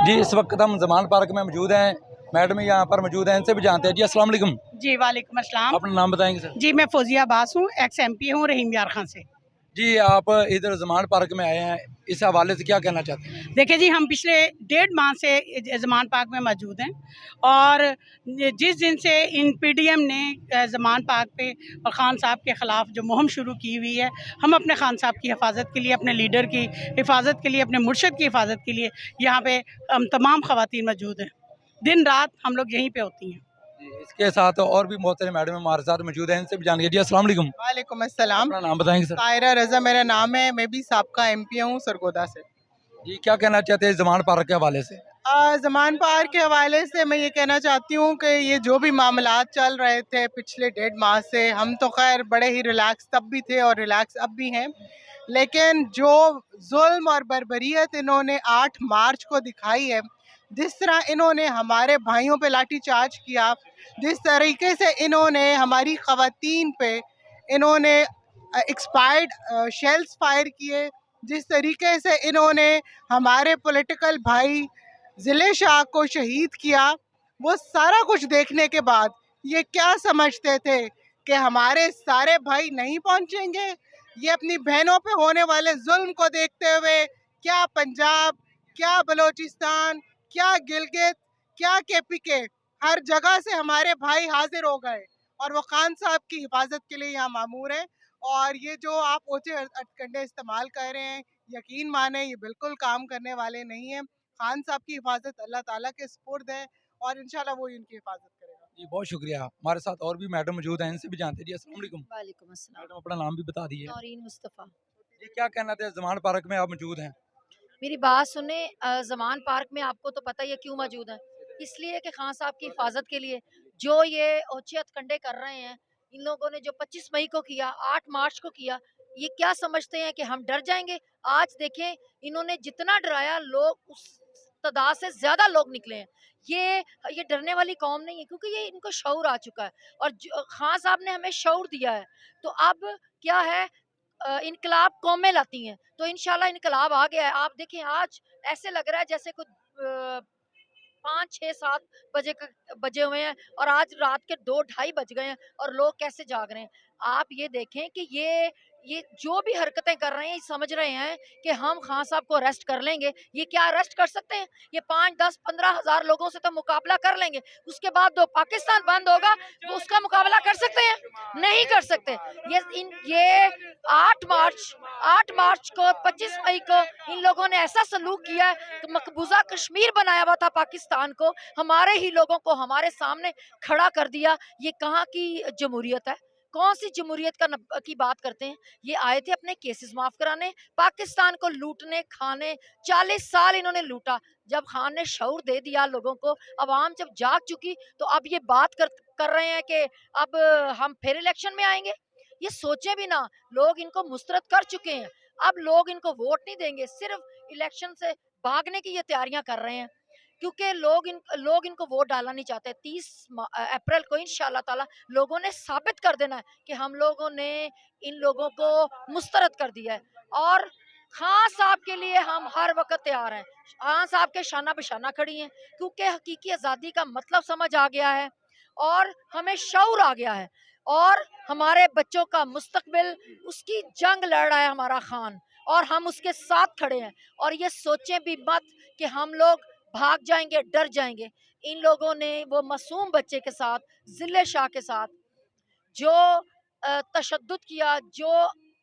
जी, इस वक्त हम जमान पार्क में मौजूद हैं। मैडम यहाँ पर मौजूद हैं, इनसे भी जानते हैं। जी अस्सलाम वालेकुम। जी वालेकुम अस्सलाम। अपना नाम बताएंगे सर? जी मैं फौजिया अब्बास हूँ, एक्स MP हूँ रहीम यार खान से। जी, आप इधर जमान पार्क में आए हैं, इस हवाले से क्या कहना चाहते हैं? देखिए जी, हम पिछले 1.5 माह से ज़मान पार्क में मौजूद हैं और जिस दिन से इन PDM ने ज़मान पार्क पे और ख़ान साहब के ख़िलाफ़ जो मुहिम शुरू की हुई है, हम अपने ख़ान साहब की हिफाजत के लिए, अपने लीडर की हिफाजत के लिए, अपने मुर्शद की हिफाजत के लिए यहाँ पे हम तमाम ख़वातीन मौजूद हैं। दिन रात हम लोग यहीं पे होती हैं। जी, इसके साथ और भी बहुत सारे मैडम हमारे साथ मौजूद हैं, इनसे भी जानिए। जी अस्सलाम वालेकुम। वालेकुम अस्सलाम। अपना नाम बताएंगे सर? ताहिरा रज़ा मेरा नाम है, मैं भी साबका MP हूँ सरगोदा से। जी, क्या कहना चाहते हैं जमान पार्क के हवाले से? ज़मान पार्क के हवाले से मैं ये कहना चाहती हूँ कि ये जो भी मामलात चल रहे थे पिछले 1.5 माह से, हम तो खैर बड़े ही रिलैक्स तब भी थे और रिलैक्स अब भी हैं, लेकिन जो जुल्म और बर्बरियत इन्होंने 8 मार्च को दिखाई है, जिस तरह इन्होंने हमारे भाइयों पे लाठीचार्ज किया, जिस तरीके से इन्होंने हमारी ख़वातीन पे इन्होंने एक्सपायर्ड शेल्स फायर किए, जिस तरीके से इन्होंने हमारे पॉलिटिकल भाई ज़िले शाह को शहीद किया, वो सारा कुछ देखने के बाद ये क्या समझते थे कि हमारे सारे भाई नहीं पहुंचेंगे? ये अपनी बहनों पे होने वाले जुल्म को देखते हुए क्या पंजाब, क्या बलोचिस्तान, क्या गिलगित, क्या KPK, हर जगह से हमारे भाई हाजिर हो गए और वो खान साहब की हिफाजत के लिए यहाँ मामूर हैं। और ये जो आप ओछे हथकंडे इस्तेमाल कर रहे हैं, यकीन माने ये बिल्कुल काम करने वाले नहीं हैं। खान साहब की हिफाजत अल्लाह ताला के सुपुर्द है और इंशाल्लाह वो इनकी हिफाजत करेगा। जी, बहुत शुक्रिया। हमारे साथ और भी मैडम मौजूद हैं, इनसे भी जानते हैं। जी अस्सलाम वालेकुम। वालेकुम अस्सलाम। मैडम अपना नाम भी बता दीजिए। नौरीन मुस्तफ़ा। जी, क्या कहना था जमान पार्क में आप मौजूद हैं? मेरी बात सुने, ज़मान पार्क में आपको तो पता ही है क्यों मौजूद है। इसलिए कि खान साहब की हिफाजत के लिए जो ये ओछे हथकंडे कर रहे हैं, इन लोगों ने जो 25 मई को किया, 8 मार्च को किया, ये क्या समझते हैं कि हम डर जाएंगे? आज देखें, इन्होंने जितना डराया, लोग उस तादाद से ज्यादा लोग निकले हैं। ये डरने वाली कौम नहीं है, क्योंकि ये इनको शऊर आ चुका है और खान साहब ने हमें शऊर दिया है। तो अब क्या है, इनकलाब कौमें लाती हैं, तो इंशाल्लाह इनकलाब आ गया है। आप देखें, आज ऐसे लग रहा है जैसे कुछ 5, 6, 7 बजे हुए हैं और आज रात के 2, 2:30 बज गए हैं और लोग कैसे जाग रहे हैं। आप ये देखें कि ये जो भी हरकतें कर रहे हैं, ये समझ रहे हैं कि हम खान साहब को अरेस्ट कर लेंगे। ये क्या अरेस्ट कर सकते हैं? ये 5, 10, 15 हज़ार लोगों से तो मुकाबला कर लेंगे, उसके बाद जो पाकिस्तान बंद होगा वो उसका मुकाबला कर सकते हैं? नहीं कर सकते। ये 8 मार्च को, 25 मई को इन लोगों ने ऐसा सलूक किया है कि मकबूजा कश्मीर बनाया हुआ था पाकिस्तान को, हमारे ही लोगों को हमारे सामने खड़ा कर दिया। ये कहाँ की जमहूरियत है? कौन सी जमहूरियत की बात करते हैं? ये आए थे अपने केसेस माफ कराने, पाकिस्तान को लूटने खाने। 40 साल इन्होंने लूटा। जब खान ने शऊर दे दिया लोगों को, अवाम जब जाग चुकी, तो अब ये बात कर रहे हैं कि अब हम फिर इलेक्शन में आएंगे। ये सोचे भी ना, लोग इनको मुस्तरद कर चुके हैं। अब लोग इनको वोट नहीं देंगे, सिर्फ इलेक्शन से भागने की ये तैयारियां कर रहे हैं, क्योंकि लोग इनको वोट डालना नहीं चाहते। 30 अप्रैल को इंशाल्लाह ताला लोगों ने साबित कर देना है कि हम लोगों ने इन लोगों को मुस्तरद कर दिया है। और खान साहब के लिए हम हर वक्त तैयार हैं। खान साहब के शाना बिशाना खड़ी हैं, क्योंकि हकीकी आज़ादी का मतलब समझ आ गया है और हमें शऊर आ गया है और हमारे बच्चों का मुस्तकबिल, उसकी जंग लड़ रहा है हमारा खान, और हम उसके साथ खड़े हैं। और ये सोचें भी मत कि हम लोग भाग जाएंगे, डर जाएंगे। इन लोगों ने वो मासूम बच्चे के साथ, जिले शाह के साथ जो तशद्दुद किया, जो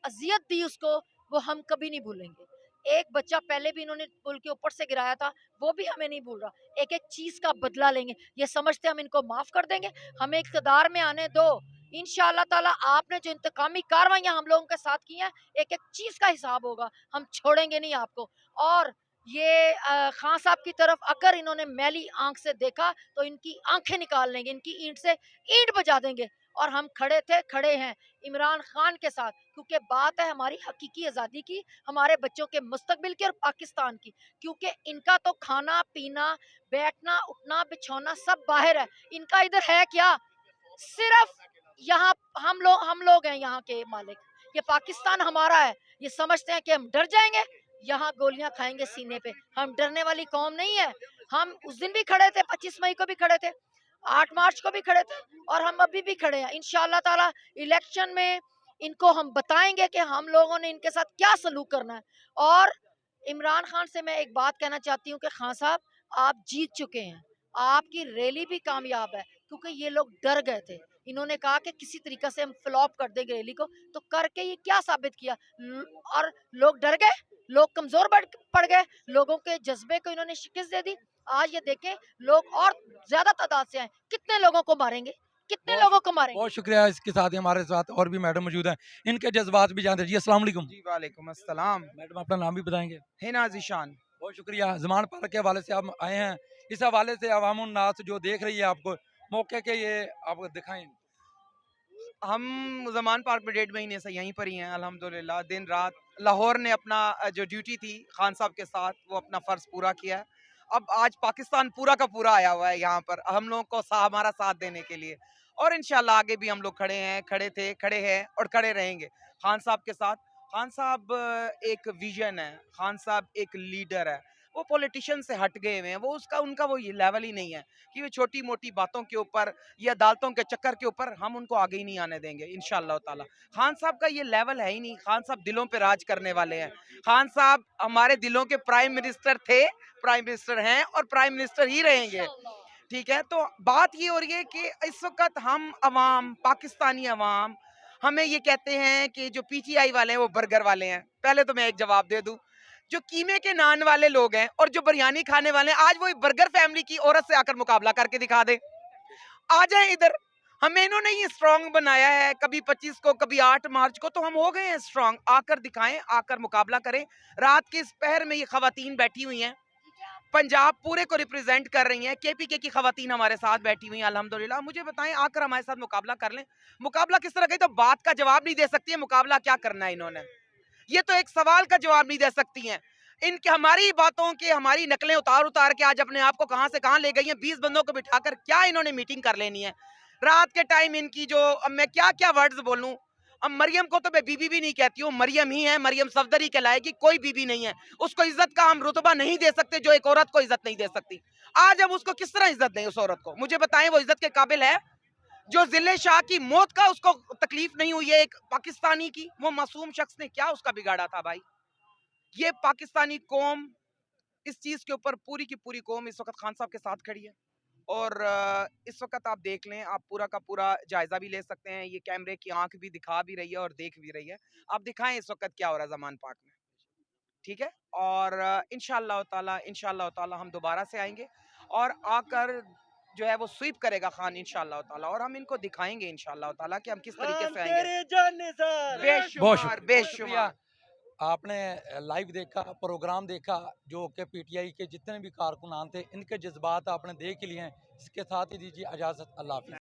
अजियत दी उसको, वो हम कभी नहीं भूलेंगे। एक बच्चा पहले भी इन्होंने पुल के ऊपर से गिराया था, वो भी हमें नहीं भूल रहा। एक एक चीज का बदला लेंगे। ये समझते हम इनको माफ कर देंगे? हमें इक़्तिदार में आने दो, इंशाअल्लाह ताला। आपने जो इंतकामी कार्रवाइयां हम लोगों के साथ की हैं, एक एक चीज का हिसाब होगा। हम छोड़ेंगे नहीं आपको। और ये खान साहब की तरफ अगर इन्होंने मैली आंख से देखा, तो इनकी आंखें निकाल लेंगे, इनकी ईंट से ईंट बजा देंगे। और हम खड़े थे, खड़े हैं इमरान खान के साथ, क्योंकि बात है हमारी हकीकी आज़ादी की, हमारे बच्चों के मुस्तकबिल की और पाकिस्तान की। क्योंकि इनका तो खाना पीना, बैठना उठना बिछौना सब बाहर है, इनका इधर है क्या? सिर्फ यहाँ हम लोग हैं यहाँ के मालिक। ये पाकिस्तान हमारा है। ये समझते हैं कि हम डर जाएंगे? यहाँ गोलियां खाएंगे सीने पे। हम डरने वाली कौम नहीं है। हम उस दिन भी खड़े थे, 25 मई को भी खड़े थे, 8 मार्च को भी खड़े थे, और हम अभी भी खड़े हैं। इंशाल्लाह ताला इलेक्शन में इनको हम बताएंगे कि हम लोगों ने इनके साथ क्या सलूक करना है। और इमरान खान से मैं एक बात कहना चाहती हूँ कि खान साहब, आप जीत चुके हैं, आपकी रैली भी कामयाब है, क्योंकि ये लोग डर गए थे। इन्होंने कहा कि किसी तरीके से हम फ्लॉप कर देंगे रैली को, तो करके ये क्या साबित किया? और लोग डर गए, लोग कमजोर पड़ गए, लोगों के जज्बे को इन्होंने शिकस्त दे दी। आज ये देखें, लोग और ज्यादा तादाद से आए, कितने लोगों को मारेंगे, कितने लोगों को मारेंगे। बहुत शुक्रिया। इसके साथ ही हमारे साथ और भी मैडम मौजूद हैं, इनके जज्बात भी जानते हैं। जी अस्सलाम वालेकुम। जी वालेकुम अस्सलाम। मैडम अपना नाम भी बताएंगे? हिना ज़ीशान। बहुत शुक्रिया। ज़मान पार्क के हवाले से आप आए हैं, इस हवाले से अवामुन नास जो देख रही है आपको, मौके के ये आप दिखाएं। हम ज़मान पार्क में 1.5 महीने से यहीं पर ही हैं अल्हम्दुलिल्लाह। दिन रात लाहौर ने अपना जो ड्यूटी थी खान साहब के साथ, वो अपना फ़र्ज़ पूरा किया है। अब आज पाकिस्तान पूरा का पूरा आया हुआ है यहाँ पर हम लोगों को हमारा साथ देने के लिए, और इंशाल्लाह आगे भी हम लोग खड़े हैं, खड़े थे, खड़े हैं और खड़े रहेंगे खान साहब के साथ। खान साहब एक विजन है, खान साहब एक लीडर है। वो पॉलिटिशियन से हट गए हुए हैं, वो उनका वो ये लेवल ही नहीं है कि वो छोटी मोटी बातों के ऊपर या अदालतों के चक्कर के ऊपर हम उनको आगे ही नहीं आने देंगे इंशाल्लाह ताला। खान साहब का ये लेवल है ही नहीं। खान साहब दिलों पे राज करने वाले हैं। खान साहब हमारे दिलों के प्राइम मिनिस्टर थे, प्राइम मिनिस्टर हैं और प्राइम मिनिस्टर ही रहेंगे। ठीक है, तो बात ये हो रही है कि इस वक्त हम अवाम, पाकिस्तानी अवाम, हमें ये कहते हैं कि जो पीटीआई वाले हैं वो बर्गर वाले हैं। पहले तो मैं एक जवाब दे दूं, जो कीमे के नान वाले लोग हैं और जो बिरयानी खाने वाले हैं, आज वो बर्गर फैमिली की औरत से आकर मुकाबला करके दिखा दे, आ जाए इधर। हमें इन्होंने ये स्ट्रांग बनाया है, कभी 25 को, कभी 8 मार्च को, तो हम हो गए हैं स्ट्रांग। आकर दिखाएं, आकर मुकाबला करें। रात के इस पहर में ये खवातीन बैठी हुई हैं, पंजाब पूरे को रिप्रेजेंट कर रही हैं। केपीके की खवातीन हमारे साथ बैठी हुई हैं अल्हम्दुलिल्लाह। मुझे बताएं, आकर हमारे साथ मुकाबला कर लें। मुकाबला किस तरह का? तो बात का जवाब नहीं दे सकती है, मुकाबला क्या करना है इन्होंने, ये तो एक सवाल का जवाब नहीं दे सकती हैं। इनके हमारी बातों के हमारी नकलें उतार के आज अपने आप को कहां से कहां ले गई हैं। 20 बंदों को बिठाकर क्या इन्होंने मीटिंग कर लेनी है रात के टाइम? इनकी जो, अब मैं क्या क्या वर्ड्स बोलूं। अब मरियम को तो मैं बीबी भी नहीं कहती हूँ, मरियम ही है, मरियम सफदर ही कहलाएगी, कोई बीबी नहीं है। उसको इज्जत का हम रुतबा नहीं दे सकते जो एक औरत को इज्जत नहीं दे सकती। आज हम उसको किस तरह इज्जत दें? उस औरत को मुझे बताएं, वो इज्जत के काबिल है? जो जिले शाह की मौत का उसको तकलीफ नहीं हुई है एक पाकिस्तानी की, वो मासूम शख्स ने क्या उसका बिगाड़ा था भाई? ये पाकिस्तानी कौम, इस चीज के ऊपर पूरी की पूरी कौम इस वक्त खान साहब के साथ खड़ी है। और इस वक्त आप देख लें, आप पूरा का पूरा जायजा भी ले सकते हैं। ये कैमरे की आंख भी दिखा भी रही है और देख भी रही है। आप दिखाएं इस वक्त क्या हो रहा है ज़मान पार्क में, ठीक है? और इंशाअल्लाह ताला हम दोबारा से आएंगे और आकर जो है वो स्वीप करेगा खान इंशाअल्लाह ताला, और हम इनको दिखाएंगे इंशाअल्लाह ताला कि हम किस तरीके से आएंगे। बेशुमार बेशुमार। आपने लाइव देखा, प्रोग्राम देखा, जो कि पीटीआई के जितने भी कारकुनान थे, इनके जज्बात आपने देख लिए हैं। इसके साथ ही दीजिए इजाज़त। अल्लाह हाफ़िज़।